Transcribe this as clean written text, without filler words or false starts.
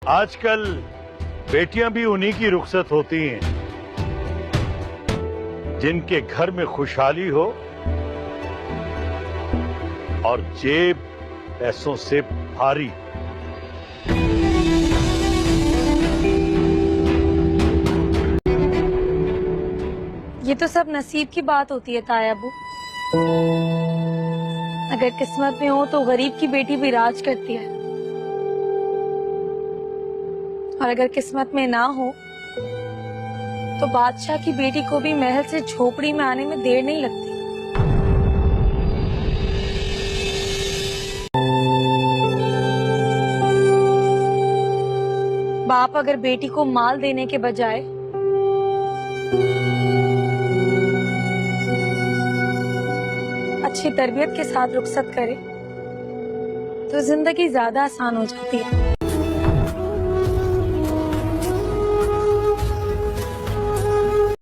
आजकल बेटियां भी उन्हीं की रुखसत होती हैं जिनके घर में खुशहाली हो और जेब पैसों से भारी। ये तो सब नसीब की बात होती है ताया अबू। अगर किस्मत में हो तो गरीब की बेटी भी राज करती है, और अगर किस्मत में ना हो तो बादशाह की बेटी को भी महल से झोपड़ी में आने में देर नहीं लगती। बाप अगर बेटी को माल देने के बजाय अच्छी तरबियत के साथ रुखसत करे तो जिंदगी ज्यादा आसान हो जाती है।